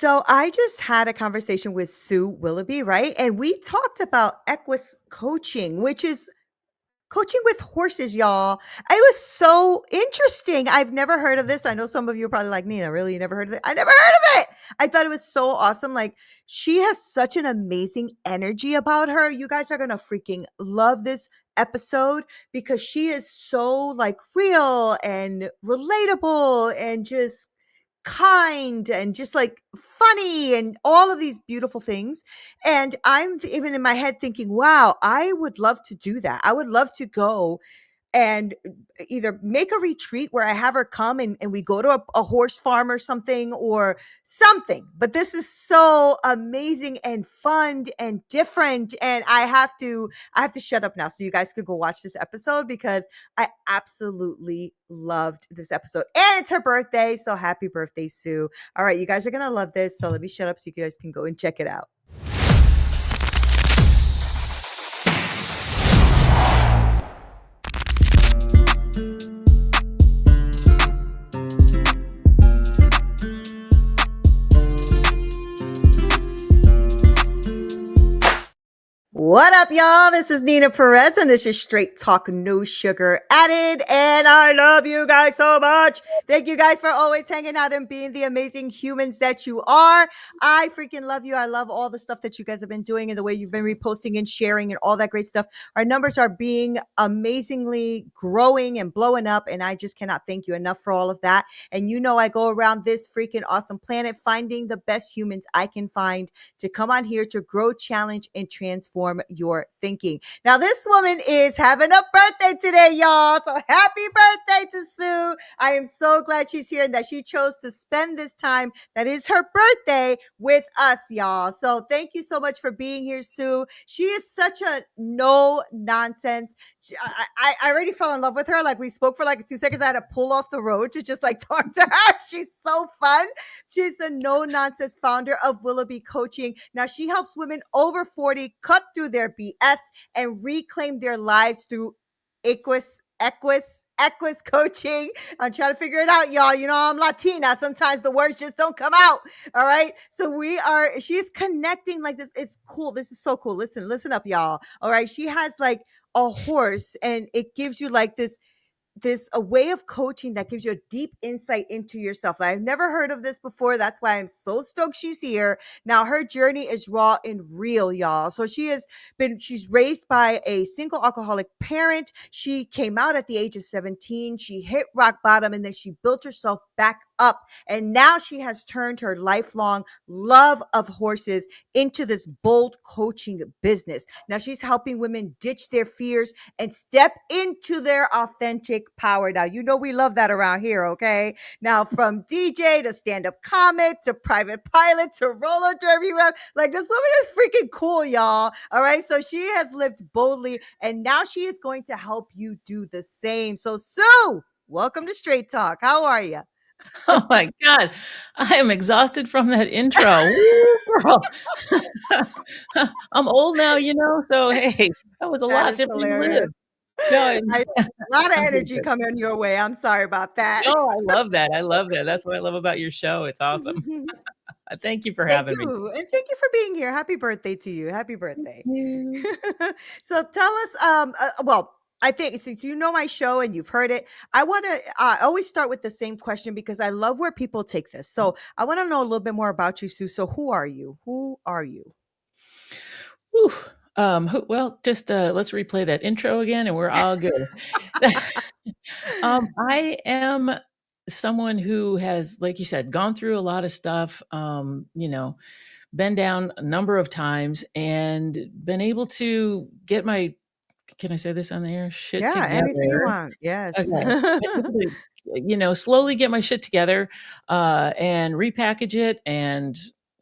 So I just had a conversation with Sue Willoughby, right? And we talked about Equus Coaching, which is coaching with horses, y'all. It was so interesting. I've never heard of this. I know some of you are probably like, Neena, really? You never heard of it? I never heard of it. I thought it was so awesome. Like, she has such an amazing energy about her. You guys are going to freaking love this episode because she is so like real and relatable and just kind and just like funny and all of these beautiful things. And I'm even in my head thinking, wow, I would love to do that. I would love to go and either make a retreat where I have her come and we go to a horse farm or something or something. But this is so amazing and fun and different. And I have to shut up now so you guys could go watch this episode because I absolutely loved this episode. And it's her birthday. So happy birthday, Sue. All right, you guys are gonna love this. So let me shut up so you guys can go and check it out. What up, y'all? This is Neena Perez, and this is Straight Talk, No Sugar Added. And I love you guys so much. Thank you guys for always hanging out and being the amazing humans that you are. I freaking love you. I love all the stuff that you guys have been doing and the way you've been reposting and sharing and all that great stuff. Our numbers are being amazingly growing and blowing up, and I just cannot thank you enough for all of that. And you know, I go around this freaking awesome planet finding the best humans I can find to come on here to grow, challenge, and transform your thinking. Now, this woman is having a birthday today, y'all. So happy birthday to Sue. I am so glad she's here and that she chose to spend this time that is her birthday with us, y'all. So thank you so much for being here, Sue. She is such a no nonsense. I already fell in love with her. Like, we spoke for like 2 seconds. I had to pull off the road to just like talk to her. She's so fun. She's the no nonsense founder of Willoughby Coaching. Now, she helps women over 40 cut through their BS and reclaim their lives through Equus Coaching. I'm trying to figure it out, y'all. You know, I'm Latina. Sometimes the words just don't come out. All right. So she's connecting like this. It's cool. This is so cool. Listen up, y'all. All right. She has like a horse and it gives you like this a way of coaching that gives you a deep insight into yourself. I've never heard of this before. That's why I'm so stoked she's here. Now, her journey is raw and real, y'all. So she's raised by a single alcoholic parent. She came out at the age of 17. She hit rock bottom and then she built herself back up. And now she has turned her lifelong love of horses into this bold coaching business. Now she's helping women ditch their fears and step into their authentic power. Now, you know, we love that around here, okay? Now, from DJ to stand-up comic to private pilot to roller derby rep, like, this woman is freaking cool, y'all. All right, so she has lived boldly, and now she is going to help you do the same. So, Sue, welcome to Straight Talk. How are you? Oh my God. I am exhausted from that intro. Woo, girl. I'm old now, so hey, that was a That lot is to relive. hilarious. No, A lot of I'm doing energy good. coming your way. I'm sorry about that. No, I love that. I love that. That's what I love about your show. It's awesome. Thank you for Thank having me. you. And thank you for being here. Happy birthday to you. Happy Thank birthday. you. So tell us, well, I think since you know my show and you've heard it, I want to always start with the same question because I love where people take this. So I want to know a little bit more about you, Sue. So who are you? Who are you? Whew. Well, just let's replay that intro again and we're all good. I am someone who has, like you said, gone through a lot of stuff, been down a number of times and been able to get my, can I say this on the air? Shit Yeah, anything you together. want. Yes. Okay. Been able to, slowly get my shit together and repackage it and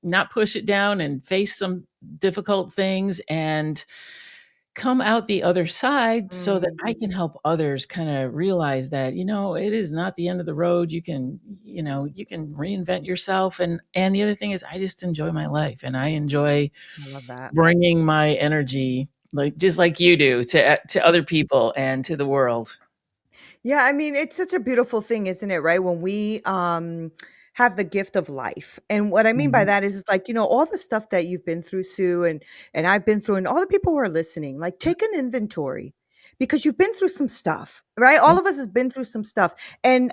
not push it down and face some difficult things and come out the other side so that I can help others kind of realize that, it is not the end of the road. You can reinvent yourself. And the other thing is I just enjoy my life and I enjoy I love that. bringing my energy, like just like you do, to other people and to the world. Yeah, I mean, it's such a beautiful thing, isn't it, right? When we have the gift of life. And what I mean by Mhm. that is like, all the stuff that you've been through, Sue, and I've been through, and all the people who are listening, like take an inventory because you've been through some stuff, right? Yeah. All of us has been through some stuff. And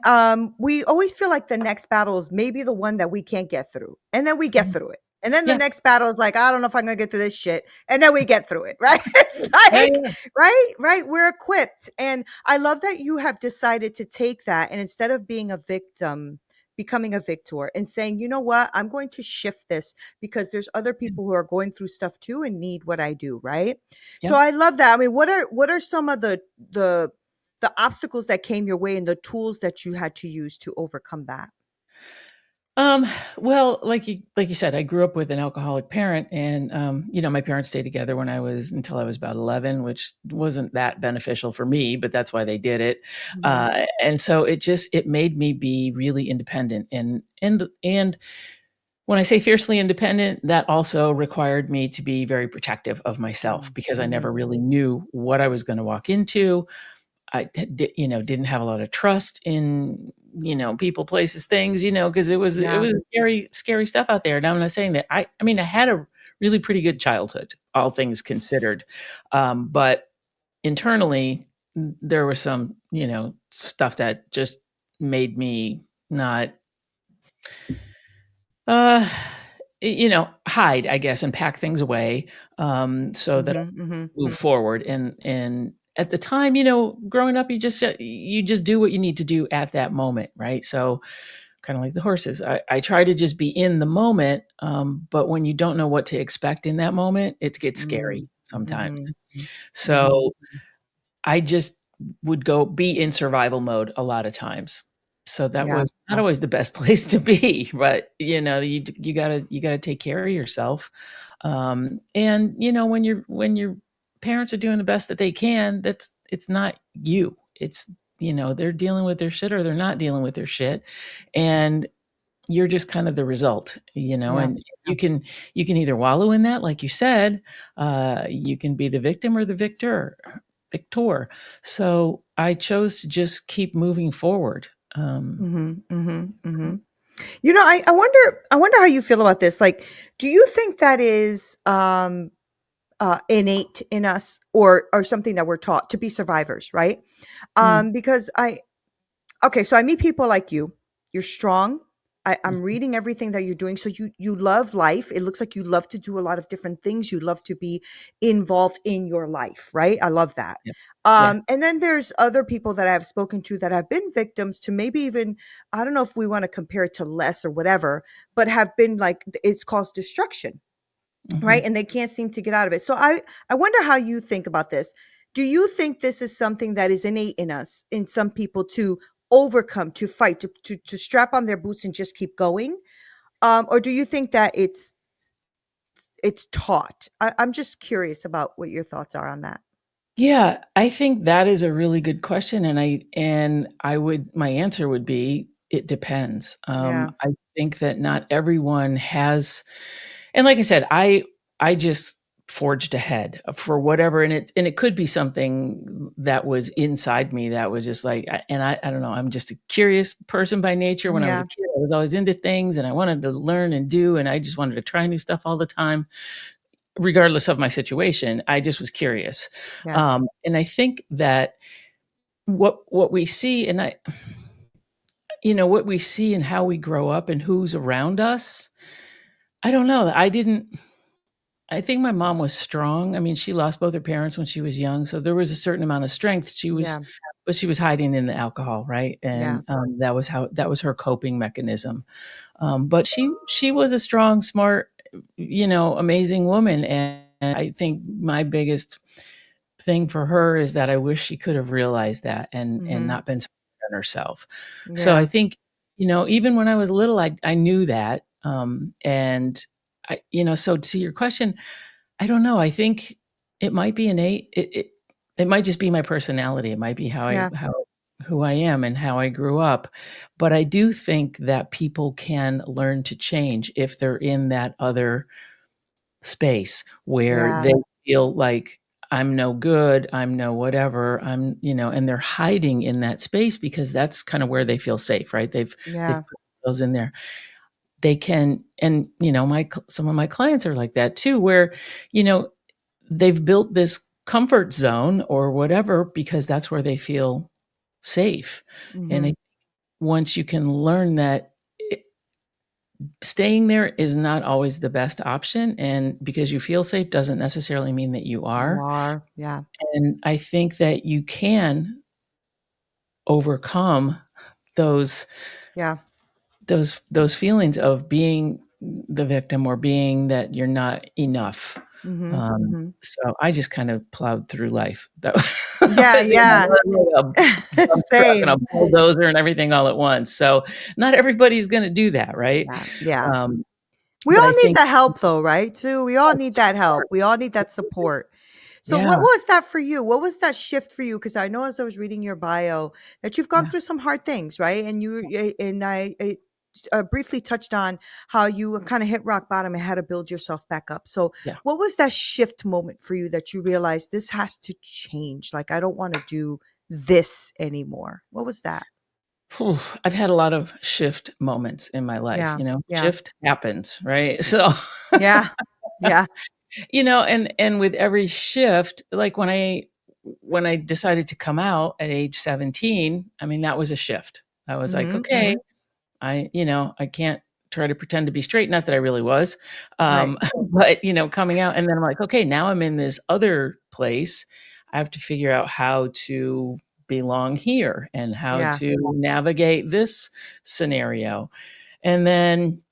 we always feel like the next battle is maybe the one that we can't get through. And then we get Mhm. through it. And then the Yeah. next battle is like, I don't know if I'm gonna get through this shit. And then we get through it, right? It's Yeah, like, yeah. right, right. We're equipped. And I love that you have decided to take that and instead of being a victim, becoming a victor and saying, you know what, I'm going to shift this because there's other Yeah. people who are going through stuff too and need what I do, right? So Yep. I love that. I mean, what are some of the the obstacles that came your way and the tools that you had to use to overcome that? Um, well, like you said, I grew up with an alcoholic parent and, my parents stayed together until I was about 11, which wasn't that beneficial for me, but that's why they did it. Mhm. And so it made me be really independent and when I say fiercely independent, that also required me to be very protective of myself Mm. because I never Mhm. really knew what I was going to walk into. Didn't have a lot of trust in, people, places, things, because it Yeah. was scary, scary stuff out there. Now I'm not saying that I mean, I had a really pretty good childhood, all things considered. But internally, there was some, stuff that just made me not, uh, hide, I guess, and pack things away, so that Mhm. Mhm. move forward. And at the time, growing up, you just do what you need to do at that moment, right? So kind of like the horses. I try to just be in the moment, but when you don't know what to expect in that moment, it gets scary Mm. sometimes. Mhm. Mhm. So I just would go be in survival mode a lot of times. So that Yeah. was not Yeah. always the best place to be, but, you gotta take care of yourself. And, when your parents are doing the best that they can, it's not you. It's, they're dealing with their shit or they're not dealing with their shit, and you're just kind of the result, Yeah. and Yeah. you can either wallow in that, like you said, you can be the victim or the victor. So I chose to just keep moving forward. Mhm. Mhm. Mhm. I wonder how you feel about this. Like, do you think that is innate in us or something that we're taught to be survivors, right? Mm, Because okay, so I meet people like you. You're strong. I'm mhm, reading everything that you're doing. So you love life. It looks like you love to do a lot of different things. You love to be involved in your life, right? I love that. yeah, yeah, And then there's other people that I've spoken to that have been victims to maybe even I don't know if we want to compare it to less or whatever, but have been like it's caused destruction, right? mhm. And they can't seem to get out of it. So I wonder how you think about this. Do you think this is something that is innate in us, in some people, to overcome, to fight, to strap on their boots and just keep going? Or do you think that it's taught? I'm just curious about what your thoughts are on that. Yeah, I think that is a really good question, and I would my answer would be it depends. Yeah. I think that not everyone has, and like I said, I just forged ahead for whatever, and it could be something that was inside me that was just like, I don't know, I'm just a curious person by nature. When I was a Yeah. kid, I was always into things, and I wanted to learn and do, and I just wanted to try new stuff all the time regardless of my situation. I just was curious. Yeah. And I think that what we see and what we see and how we grow up and who's around us, I don't know. I think my mom was strong. I mean, she lost both her parents when she was young, so there was a certain amount of strength. Yeah. But she was hiding in the alcohol, right? Yeah. And that was her coping mechanism. But she was a strong, smart, amazing woman. And I think my biggest thing for her is that I wish she could have realized that and Mhm. not been so hard on herself. So I Yeah. think, even when I was little, I knew that. And so to your question, I don't know. I think it might be innate. It might just be my personality. It might be Yeah. how who I am and how I grew up. But I do think that people can learn to change if they're in that other space where Yeah. they feel like I'm no good, I'm no whatever, and they're hiding in that space because that's kind of where they feel safe, right? They've Yeah. themselves in there. They can, and some of my clients are like that too, where, you know, they've built this comfort zone or whatever because that's where they feel safe. And Mhm. once you can learn that staying there is not always the best option, and because you feel safe doesn't necessarily mean that you You are. are. Yeah. And I think that you can overcome those Yeah. those feelings of being the victim or being that you're not enough. Mhm. Mhm. So I just kind of plowed through life. That Yeah, was, yeah. like a dump truck and a Same. bulldozer and everything all at once. So not everybody's gonna do that, right? Yeah. Yeah. Um, We but all I need think the help though, right, Sue? We all yes, need that sure. help. We all need that support. So what Yeah, was that for you? What was that shift for you? Because I know as I was reading your bio that you've gone yeah, through some hard things, right? And I briefly touched on how you kind of hit rock bottom and had to build yourself back up. So yeah. what was that shift moment for you that you realized this has to change? Like I don't want to do this anymore. What was that? Phew, I've had a lot of shift moments in my life, Yeah. Yeah. shift happens, right? So, Yeah. Yeah. and with every shift, like when I decided to come out at age 17, I mean, that was a shift. I was like, Mhm. "Okay, Mhm. I can't try to pretend to be straight," not that I really was. Right. But, coming out and then I'm like, "Okay, now I'm in this other place. I have to figure out how to belong here and how Yeah. to navigate this scenario." And then,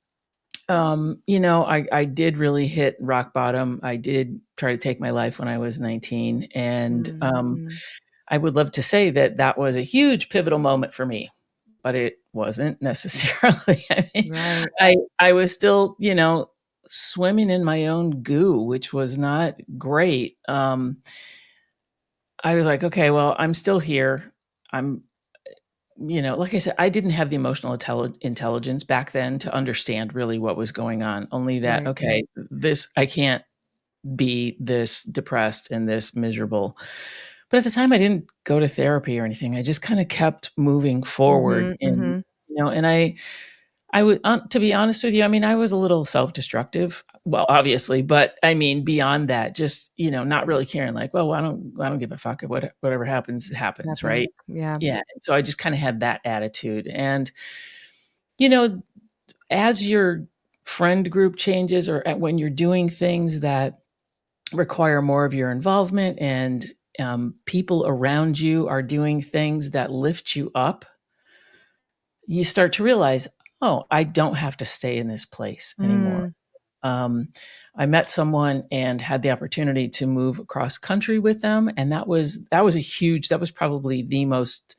I did really hit rock bottom. I did try to take my life when I was 19, and, Mm, mm. I would love to say that that was a huge pivotal moment for me, but it wasn't necessarily. I mean, Right. I was still, swimming in my own goo, which was not great. I was like, "Okay, well, I'm still here. I'm" like I said, I didn't have the emotional intelligence back then to understand really what was going on, only that, Right. okay, this I can't be this depressed and this miserable. But at the time, I didn't go to therapy or anything. I just kinda kept moving forward Mhm, and, mhm. and I would to be honest with you, I mean, I was a little self-destructive. Well, obviously, but I mean, beyond that, just, not really caring, like, "Well, I don't give a fuck. Whatever happens, happens," right? Happens. Yeah. Yeah, and so I just kinda had that attitude, and, you know, as your friend group changes or when you're doing things that require more of your involvement and, people around you are doing things that lift you up, you start to realize, "Oh, I don't have to stay in this place anymore." Mm, Um, I met someone and had the opportunity to move across country with them, and that was probably the most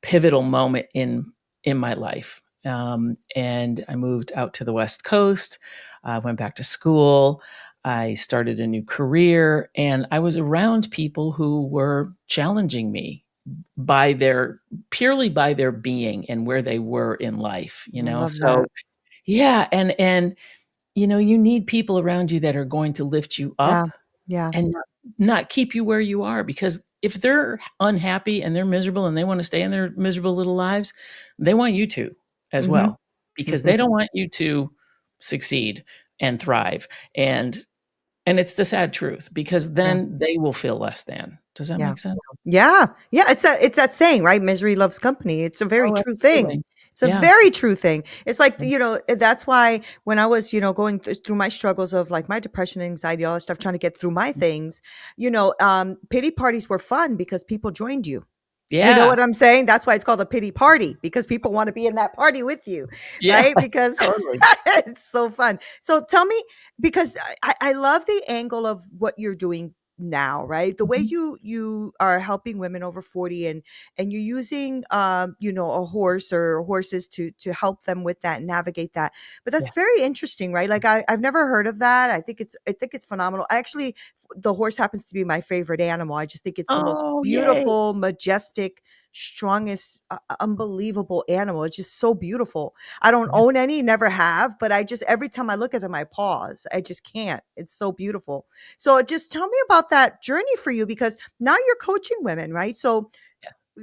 pivotal moment in my life. And I moved out to the West Coast. I went back to school. I started a new career, and I was around people who were challenging me by their purely by their being and where they were in life, I love So that. yeah, and you need people around you that are going to lift you Yeah. up Yeah. and not keep you where you are, because if they're unhappy and they're miserable and they wanna stay in their miserable little lives, they want you to as Mhm. well, because Mhm. they don't want you to succeed and thrive, and it's the sad truth, because Yeah. then they will feel less than. Does that Yeah. make sense? Yeah. Yeah, it's that saying, right? Misery loves company. It's a very Oh, true thing. absolutely. It's a Yeah. very true thing. It's like, Yeah. that's why when I was, going through my struggles of like my depression, anxiety, all that stuff, trying to get through my things, pity parties were fun because people joined you. You know Yeah. what I'm saying? That's why it's called a pity party because people wanna be in that party with you, Yeah. right? Because Totally. it's so fun. So tell me, because I love the angle of what you're doing now, right? The way Mhm. you are helping women over 40 and you're using, a horse or horses to help them with that and navigate that. But that's Yeah. very interesting, right? Like I've never heard of that. I think it's phenomenal. I actually the horse happens to be my favorite animal. I just think it's the most Oh, yay. beautiful, majestic, strongest, unbelievable animal. It's just so beautiful. I don't Yeah. own any, never have, but I just every time I look at them, I pause. I just can't. It's so beautiful. So just tell me about that journey for you because now you're coaching women, right? So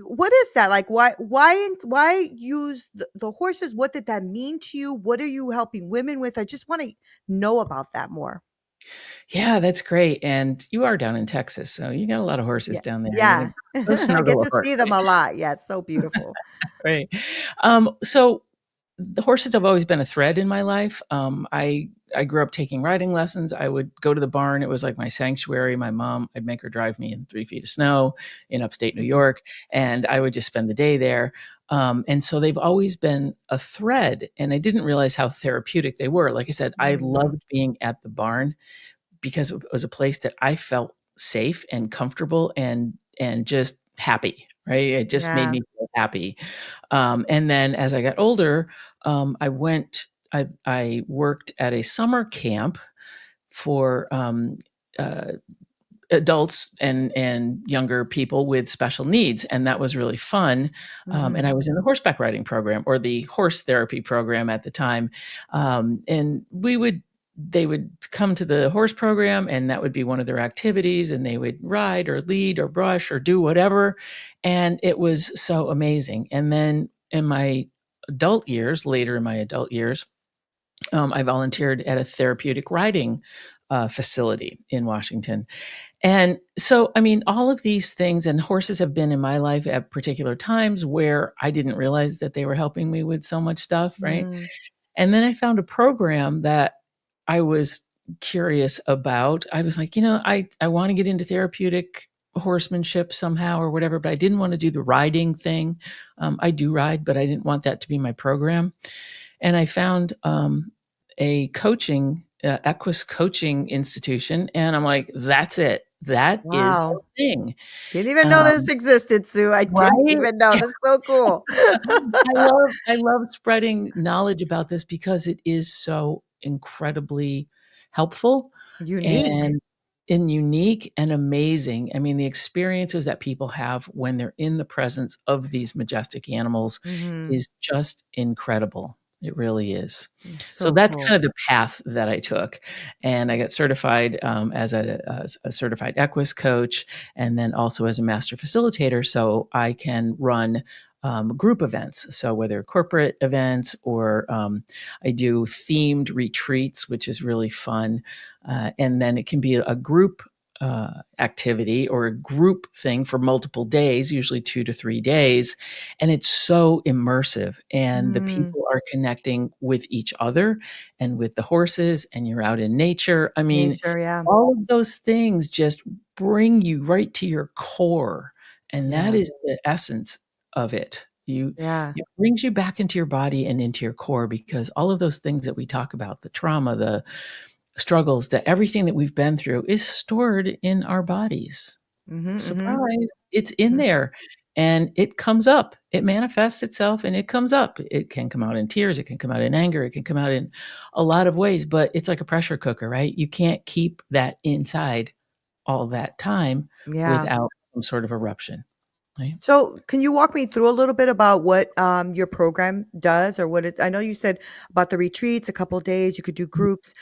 what is that? Like, why use the horses? What did that mean to you? What are you helping women with? I just want to know about that more. Yeah, that's great, and you are down in Texas, so you got a lot of horses Yeah. down there. You're Yeah. gonna go I get snuggle a to horse, see them right? a lot. Yeah, it's so beautiful. Right. So the horses have always been a thread in my life. I grew up taking riding lessons. I would go to the barn. It was like my sanctuary. My mom, I'd make her drive me in 3 feet of snow in upstate New Mhm. York, and I would just spend the day there. And so they've always been a thread, and I didn't realize how therapeutic they were. Like I said, I Mm, loved being at the barn because it was a place that I felt safe and comfortable and just happy, right? It just made yeah. me feel happy. And then as I got older, I worked at a summer camp for uh, adults and younger people with special needs, and that was really fun. And Mhm. I was in the horseback riding program or the horse therapy program at the time, and they would come to the horse program, and that would be one of their activities, and they would ride or lead or brush or do whatever, and it was so amazing. And then in my later in my adult years, I volunteered at a therapeutic riding facility in Washington. And so, I mean, all of these things and horses have been in my life at particular times where I didn't realize that they were helping me with so much stuff, right? Mm, And then I found a program that I was curious about. I was like, I want to get into therapeutic horsemanship somehow or whatever, but I didn't want to do the riding thing. I do ride, but I didn't want that to be my program. And I found a Equus Coaching institution, and I'm like, that's it. That is the wow. thing. Didn't even know this Um, existed, Sue. I didn't right? even know. This is so cool. I love spreading knowledge about this because it is so incredibly helpful Unique. and unique and amazing. I mean, the experiences that people have when they're in the presence of these majestic animals Mhm. is just incredible. It really is. So So that's kind cool. of the path that I took, and I got certified as a certified Equus coach, and then also as a master facilitator, so I can run group events. So whether corporate events or I do themed retreats, which is really fun. And then it can be a group activity or a group thing for multiple days, usually 2 to 3 days. And it's so immersive, and the Mm, people are connecting with each other and with the horses, and you're out in nature. I mean, nature, yeah. all of those things just bring you right to your core. And that Yeah. is the essence of it. Yeah. It brings you back into your body and into your core because all of those things that we talk about, the trauma, the struggles, the everything that we've been through is stored in our bodies. Mhm, mhm, Surprise, it's in mhm. there and it comes up. It manifests itself and it comes up. It can come out in tears, it can come out in anger, it can come out in a lot of ways, but it's like a pressure cooker, right? You can't keep that inside all that time Yeah. without some sort of eruption, right? So, can you walk me through a little bit about what your program does, or what it? I know you said about the retreats, a couple of days. You could do Mhm, groups,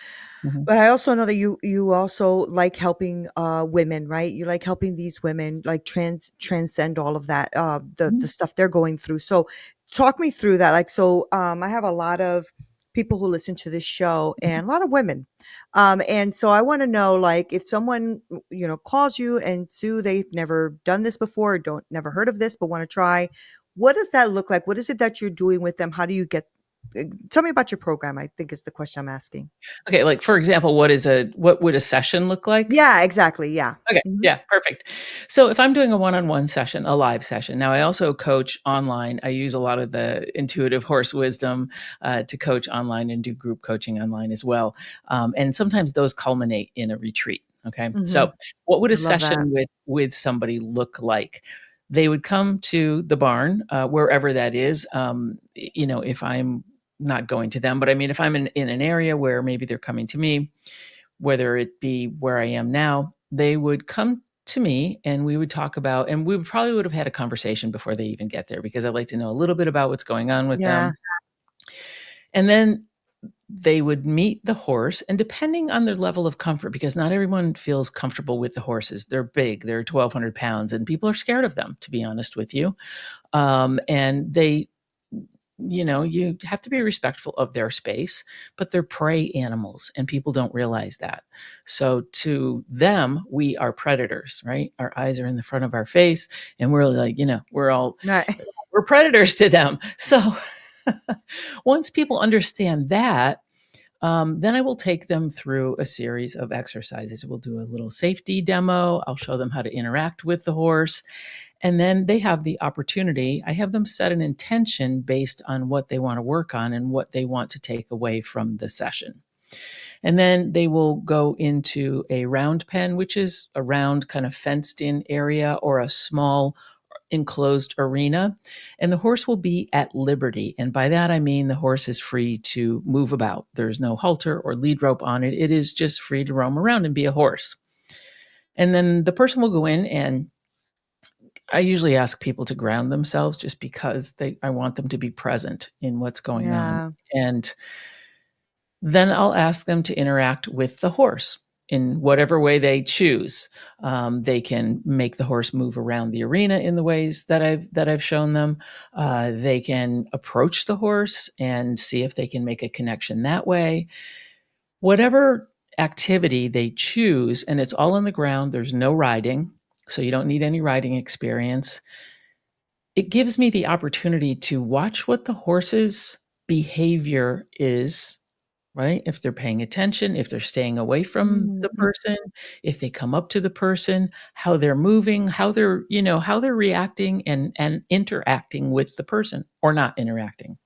mhm, but I also know that you also like helping women, right? You like helping these women like transcend all of that, mhm, the stuff they're going through. So, talk me through that. Like, so I have a lot of people who listen to this show, mhm. and a lot of women. And so I want to know, like, if someone, calls you and Sue, they've never done this before, don't never heard of this, but want to try. What does that look like? What is it that you're doing with them? How do you get? Tell me about your program. I think is the question I'm asking. Okay, like, for example, what would a session look like? Yeah, exactly. Yeah. Okay, Mhm. yeah, perfect. So if I'm doing a one-on-one session, a live session, now I also coach online. I use a lot of the intuitive horse wisdom to coach online and do group coaching online as well. And sometimes those culminate in a retreat. Okay, so Mhm. what would a I love that. session with somebody look like? They would come to the barn, wherever that is. If I'm not going to them, but I mean, if I'm in an area where maybe they're coming to me, whether it be where I am now, they would come to me and we would talk about, and we probably would have had a conversation before they even get there because I like to know a little bit about what's going on with Yeah. them. And then they would meet the horse, and depending on their level of comfort, because not everyone feels comfortable with the horses. They're big, they're 1,200 pounds, and people are scared of them, to be honest with you. And they, you have to be respectful of their space, but they're prey animals, and people don't realize that. So to them, we are predators, right? Our eyes are in the front of our face, and we're like, Right. we're predators to them. So once people understand that, then I will take them through a series of exercises. We'll do a little safety demo. I'll show them how to interact with the horse. And then they have the opportunity. I have them set an intention based on what they want to work on and what they want to take away from the session. And then they will go into a round pen, which is a round kind of fenced in area or a small enclosed arena, and the horse will be at liberty. And by that, I mean the horse is free to move about. There's no halter or lead rope on it. It is just free to roam around and be a horse. And then the person will go in, and I usually ask people to ground themselves just because I want them to be present in what's going on. Yeah. And then I'll ask them to interact with the horse in whatever way they choose. They can make the horse move around the arena in the ways that I've shown them. They can approach the horse and see if they can make a connection that way. Whatever activity they choose, and it's all on the ground. There's no riding, so you don't need any riding experience. It gives me the opportunity to watch what the horse's behavior is, right? If they're paying attention, if they're staying away from the Mm-hmm. person, if they come up to the person, how they're moving, how they're reacting and interacting with the person or not interacting.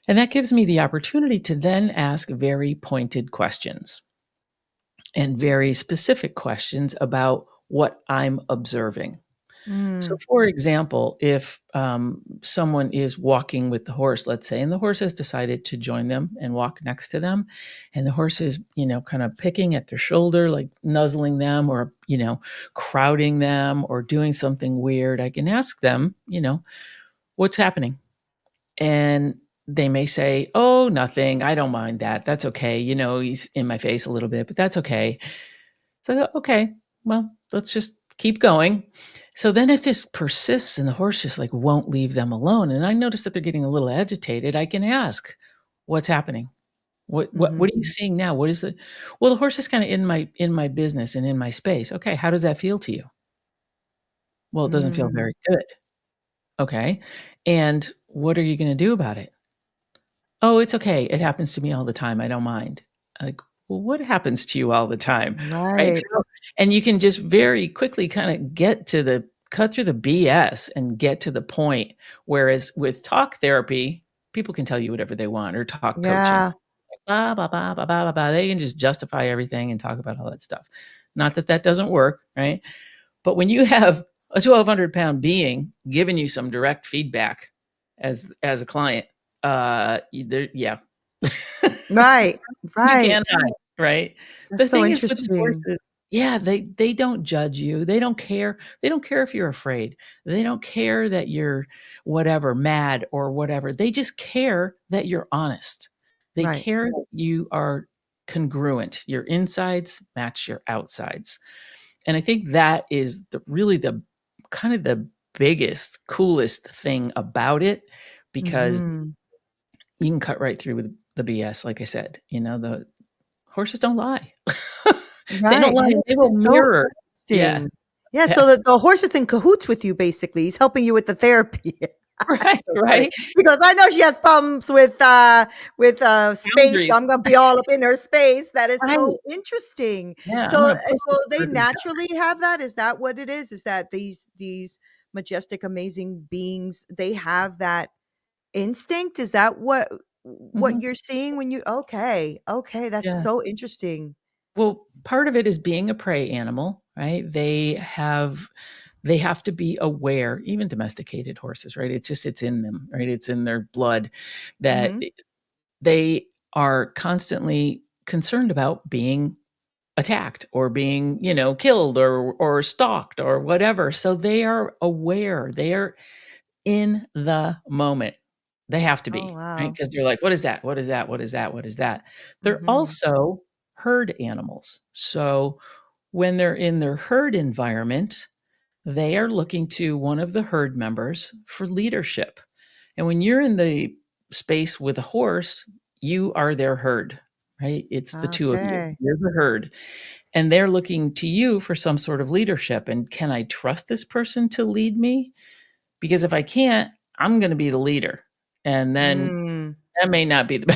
And that gives me the opportunity to then ask very pointed questions and very specific questions about what I'm observing. So, Mm. for example, if someone is walking with the horse, let's say, and the horse has decided to join them and walk next to them, and the horse is, kind of picking at their shoulder, like nuzzling them or, crowding them or doing something weird, I can ask them, what's happening? And they may say, oh, nothing. I don't mind that. That's okay. He's in my face a little bit, but that's okay. So, okay, well, let's just keep going. So then if this persists and the horse just like won't leave them alone, and I notice that they're getting a little agitated, I can ask, what's happening? What are you Mhm. seeing now? What is it? Well, the horse is kind of in my business and in my space. Okay, how does that feel to you? Well, it doesn't feel Mm. very good. Okay. And what are you going to do about it? Oh, it's okay. It happens to me all the time. I don't mind. Like, well, what happens to you all the time? Right? Right. And you can just very quickly kind of cut through the BS and get to the point. Whereas with talk therapy, people can tell you whatever they want, or talk coaching. Yeah. Blah, blah, blah, blah, blah, blah, blah. They can just justify everything and talk about all that stuff. Not that that doesn't work, right? But when you have a 1,200-pound being giving you some direct feedback as a client, yeah, Right. you Right. can't hide, right? That's The so thing is with the interesting. horses, yeah, they don't judge you. They don't care. They don't care if you're afraid. They don't care that you're whatever, mad or whatever. They just care that you're honest. They Right. care that you are congruent. Your insides match your outsides. And I think that is really the kind of the biggest, coolest thing about it, because Mhm. you can cut right through with the BS. Like I said, the horses don't lie. They don't Right. lie. Yeah, They will so mirror. Yeah. interesting. Yeah, Yeah. so the horse is in cahoots with you, basically. He's helping you with the therapy. Right. That's so funny Right. because I know she has problems with space. So Boundaries. I'm gonna be all up in her space. That is so Right. interesting. Yeah. So I'm gonna push so it they further down. naturally have that. Is that what it is? Is that these majestic, amazing beings, they have that instinct? Is that what Mhm. you're seeing when you okay, okay, that's Yeah. so interesting. Well, part of it is being a prey animal, right? They have to be aware, even domesticated horses, right? It's in them, right? It's in their blood that Mhm. they are constantly concerned about being attacked or being, killed or stalked or whatever. So they are aware. They are in the moment. They have to Oh, be, right? wow. Because they're like, "What is that? What is that? What is that? What is that?" They're Mhm. also herd animals. So when they're in their herd environment, they are looking to one of the herd members for leadership. And when you're in the space with a horse, you are their herd, right? It's the 2 of you. Okay. You're the herd, and they're looking to you for some sort of leadership, and can I trust this person to lead me? Because if I can't, I'm gonna be the leader, and then Mm. that may not be the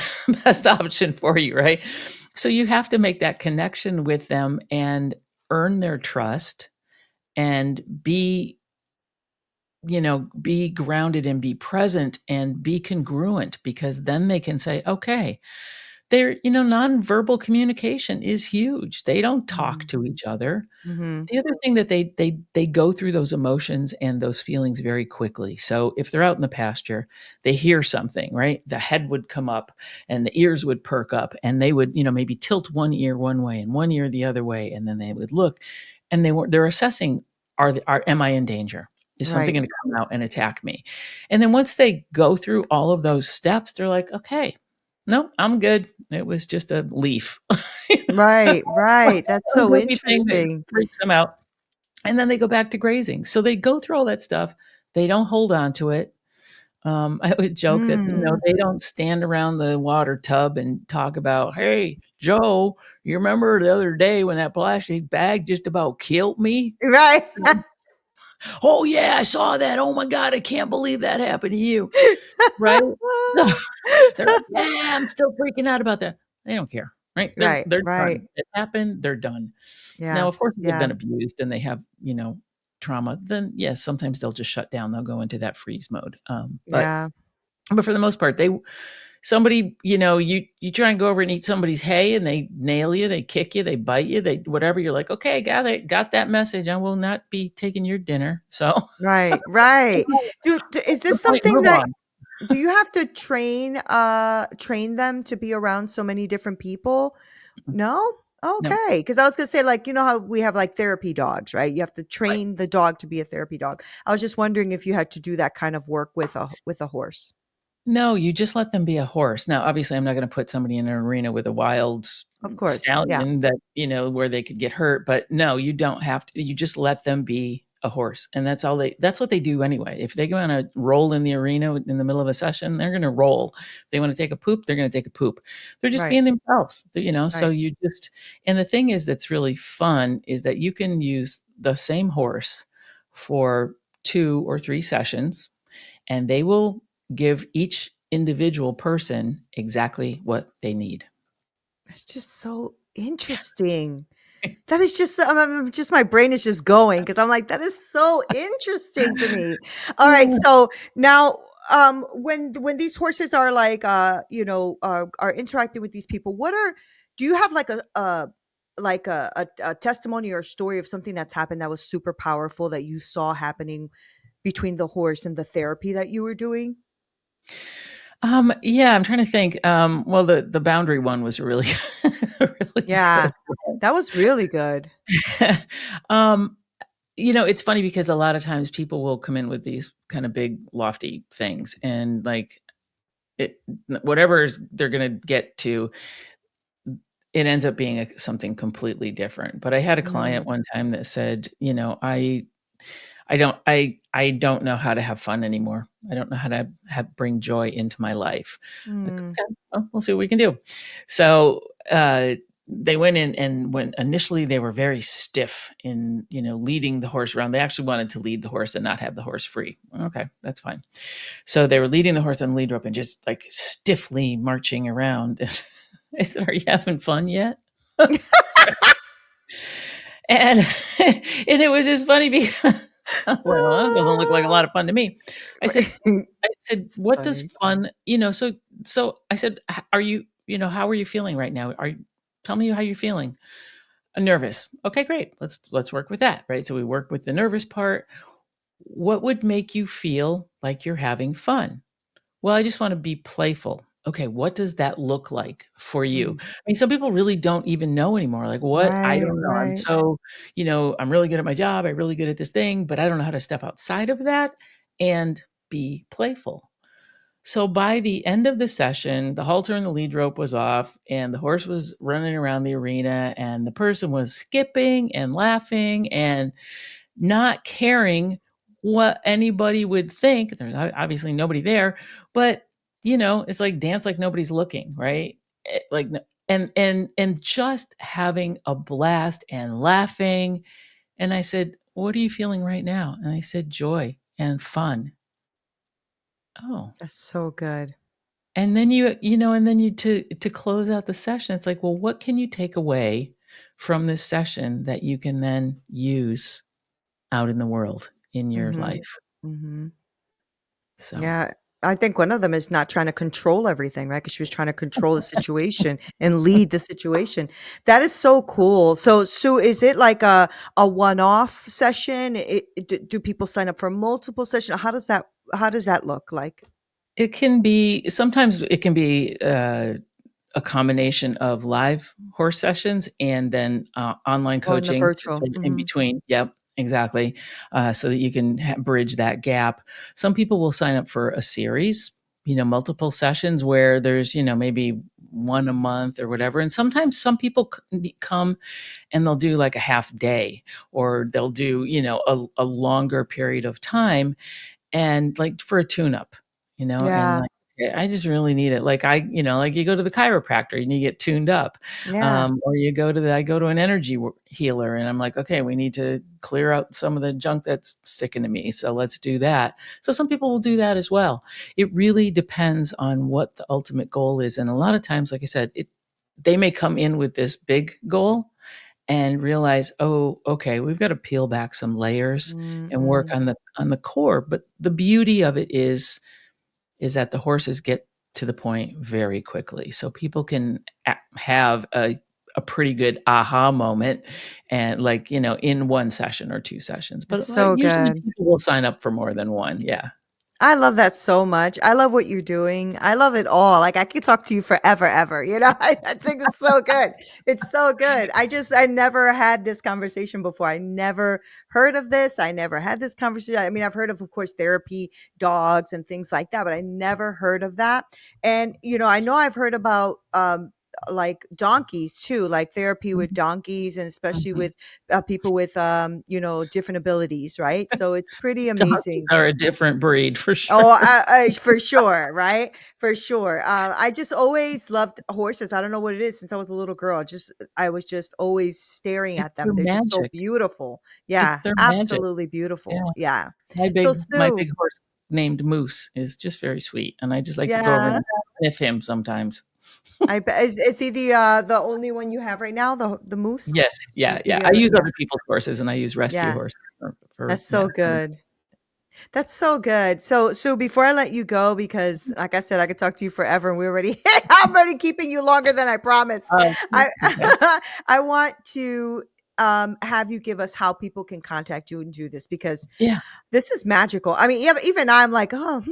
best option for you, right? So you have to make that connection with them and earn their trust and be grounded and be present and be congruent, because then they can say, "Okay." Nonverbal communication is huge. They don't talk Mm. to each other. Mhm. The other thing that they go through those emotions and those feelings very quickly. So if they're out in the pasture, they hear something, right? The head would come up and the ears would perk up, and they would, maybe tilt one ear one way and one ear the other way, and then they would look, and they're assessing, am I in danger? Is something Right. going to come out and attack me? And then once they go through all of those steps, they're like, okay, no, I'm good. It was just a leaf. Right, right. That's A so goofy thing that interesting. freaks them out, and then they go back to grazing. So they go through all that stuff. They don't hold on to it. I would joke that, Mm. they don't stand around the water tub and talk about, "Hey, Joe, you remember the other day when that plastic bag just about killed me?" Right. "Oh, yeah, I saw that. Oh my god, I can't believe that happened to you." Right? They're like, "Yeah, I'm still freaking out about that." They don't care, right? They're Right, they're right. done. It happened, they're done. Now, Yeah, of course, if they've yeah, been abused and they have, trauma, then, yes, sometimes they'll just shut down, they'll go into that freeze mode, yeah. but for the most part, somebody, you try and go over and eat somebody's hay and they nail you, they kick you, they bite you, they whatever, you're like, "Okay, got it, got that message, I will not be taking your dinner." So, Right, right. Is to the this point, something move that on. do you have to train them to be around so many different people? No? No, Okay. Because I was gonna say, like, you know how we have, like, therapy dogs, right? You have to right. train the dog to be a therapy dog. I was just wondering if you had to do that kind of work with a horse. No, you just let them be a horse. Now, obviously, I'm not gonna put somebody in an arena with a wild Of course, yeah. stallion that, where they could get hurt, but no, you don't have to. You just let them be a horse, and that's what they do anyway. If they wanna roll in the arena in the middle of a session, they're gonna roll. If they wanna take a poop, they're gonna take a poop. They're just Right, being themselves, so right. you just and the thing is that's really fun is that you can use the same horse for 2 or 3 sessions, and they will give each individual person exactly what they need. That's just so interesting. That is just just my brain is just going because 'cause I'm like, "That is so interesting to me." Alright, so now, when these horses are like, are interacting with these people, do you have like a testimony or a story of something that's happened that was super powerful that you saw happening between the horse and the therapy that you were doing? Yeah, I'm trying to think. Well, the boundary one was really a really Yeah. good one. That was really good. Um, it's funny because a lot of times people will come in with these kind of big, lofty things, and like it, whatever is they're gonna get to, it ends up being something completely different. But I had a client Mm, one time that said, I don't know how to have fun anymore. I don't know how to bring joy into my life. Like, mm, okay, well, we'll see what we can do. So, they went in, and when initially they were very stiff in, leading the horse around. They actually wanted to lead the horse and not have the horse free. Okay, that's fine. So they were leading the horse on lead rope and just like stiffly marching around. And I said, "Are you having fun yet?" And and it was just funny because I was like, "Well, that doesn't look like a lot of fun to me." I said Right. I said, It's "What does funny. fun," so I said, Are you, how are you feeling right now? Tell me how you're feeling." "Nervous." "Okay, great. Let's work with that." Right? So we work with the nervous part. "What would make you feel like you're having fun?" "Well, I just wanna be playful." "Okay, what does that look like for you?" Mm. I mean, some people really don't even know anymore, like, "What?" "I Right, don't know. right. I'm really good at my job, I'm really good at this thing, but I don't know how to step outside of that and be playful." So by the end of the session, the halter and the lead rope was off, and the horse was running around the arena, and the person was skipping and laughing and not caring what anybody would think. There's obviously nobody there, but it's like dance like nobody's looking, right? Like and just having a blast and laughing. And I said, "What are you feeling right now?" And I said, "Joy and fun." Oh, That's so good. and then and then you to close out the session, it's like, well, what can you take away from this session that you can then use out in the world in your Mhm. life? Mhm. So Yeah. I think one of them is not trying to control everything, right? Because she was trying to control the situation and lead the situation. That is so cool. So, Sue, is it like a one-off session? Do people sign up for multiple sessions? How does that look like it can be sometimes it can be a combination of live horse sessions and then online on the coaching virtual? sort of in Mhm. between. Yep, exactly. So that you can bridge that gap. Some people will sign up for a series, multiple sessions where there's, maybe one a month or whatever. And sometimes some people come and they'll do like a half day or they'll do, a longer period of time and like for a tune up, and Yeah. like, I just really need it. Like like you go to the chiropractor and you get tuned up, Yeah. or I go to an energy healer and I'm like, okay, we need to clear out some of the junk that's sticking to me. So let's do that. So some people will do that as well. It really depends on what the ultimate goal is. And a lot of times, like I said, they may come in with this big goal and realize, oh, okay, we've got to peel back some layers and work Mm-mm. on the core. But the beauty of it is that the horses get to the point very quickly, so people can have a pretty good aha moment, and like in one session or two sessions. It's But so usually good. people will sign up for more than one. Yeah. I love that so much. I love what you're doing. I love it all. Like I could talk to you forever, ever. I think it's so good. It's so good. I never had this conversation before. I never heard of this. I never had this conversation. I mean, I've heard of course, therapy, dogs, and things like that, but I never heard of that. And I know I've heard about like donkeys too, like therapy with Mhm, donkeys, and especially mhm. with people with different abilities, right? So it's pretty Donkeys amazing. are a different breed for sure. Oh, I for sure, right? For sure. I just always loved horses. I don't know what it is since I was a little girl. I was just always staring It's at their them. They're just so magic. beautiful. It's Yeah, their magic. absolutely Yeah. beautiful. Yeah. My So big Sue, horse named Moose is just very sweet, and I just like to go over yeah, and sniff him sometimes. I bet is he the only one you have right now? The moose? Yes, Is yeah, he yeah. the I other? use Yeah, other people's horses, and I use rescue yeah. horses for That's yeah, so other good. That's so good. So before I let you go, because like I said, I could talk to you forever, and we already I'm already keeping you longer than I promised. Oh, I okay. I want to have you give us how people can contact you and do this because Yeah, this is magical. I mean, even I'm like, oh,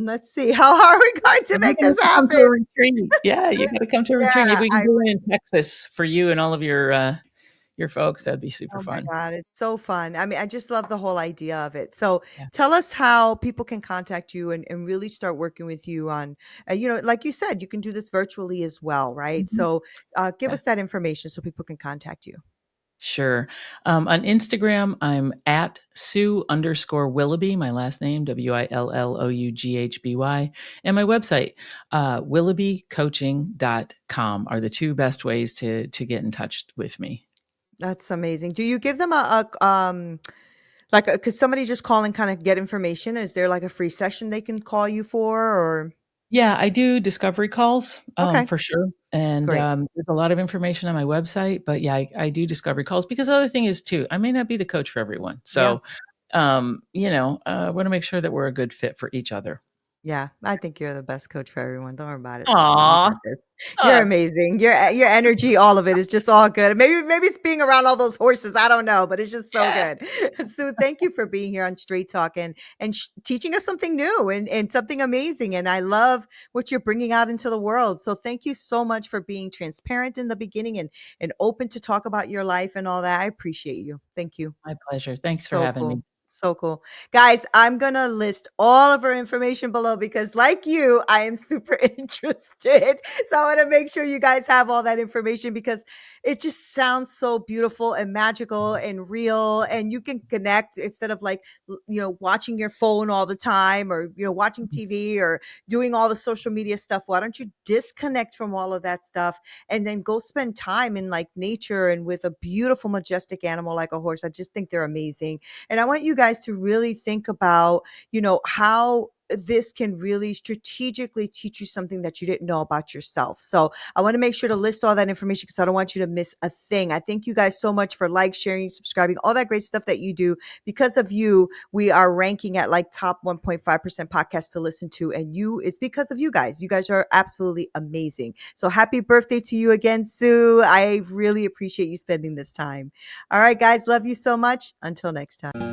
let's see, how are we going to you're make gonna have this to come to a happen? retreat. Yeah, you gotta come to a retreat. Maybe Yeah, we can do one in Texas for you and all of your folks. That'd be super oh my fun. god, it's so fun. I mean, I just love the whole idea of it. So, Yeah. tell us how people can contact you and really start working with you on, like you said, you can do this virtually as well, right? Mhm. So, give Yeah. us that information so people can contact you. Sure. On Instagram, I'm at Sue_Willoughby, my last name, Willoughby. And my website, willoughbycoaching.com are the two best ways to get in touch with me. That's amazing. Do you give them like, could somebody just call and kind of get information? Is there like a free session they can call you for, or? Yeah, I do discovery calls, Okay, for sure. And great. there's a lot of information on my website, but yeah, I do discovery calls because the other thing is too, I may not be the coach for everyone. Yeah. So, I want to make sure that we're a good fit for each other. Yeah, I think you're the best coach for everyone. Don't worry about it. Listen, you Aw. got this. You're Uh, amazing. Your energy, all of it is just all good. Maybe it's being around all those horses. I don't know, but it's just so yeah. good. Sue, thank you for being here on Straight Talk and teaching us something new and something amazing. And I love what you're bringing out into the world. So thank you so much for being transparent in the beginning and open to talk about your life and all that. I appreciate you. Thank you. My pleasure. Thanks for So having cool. me. So cool. Guys, I'm going to list all of our information below because, like you, I am super interested. So I want to make sure you guys have all that information because it just sounds so beautiful and magical and real. And you can connect instead of like, watching your phone all the time or, watching TV or doing all the social media stuff. Why don't you disconnect from all of that stuff and then go spend time in like nature and with a beautiful, majestic animal like a horse? I just think they're amazing. And I want you guys to really think about, how this can really strategically teach you something that you didn't know about yourself. So I want to make sure to list all that information because I don't want you to miss a thing. I thank you guys so much for like, sharing, subscribing, all that great stuff that you do. Because of you, we are ranking at like top 1.5% podcast to listen to. And it's because of you guys. You guys are absolutely amazing. So happy birthday to you again, Sue. I really appreciate you spending this time. All right, guys. Love you so much. Until next time.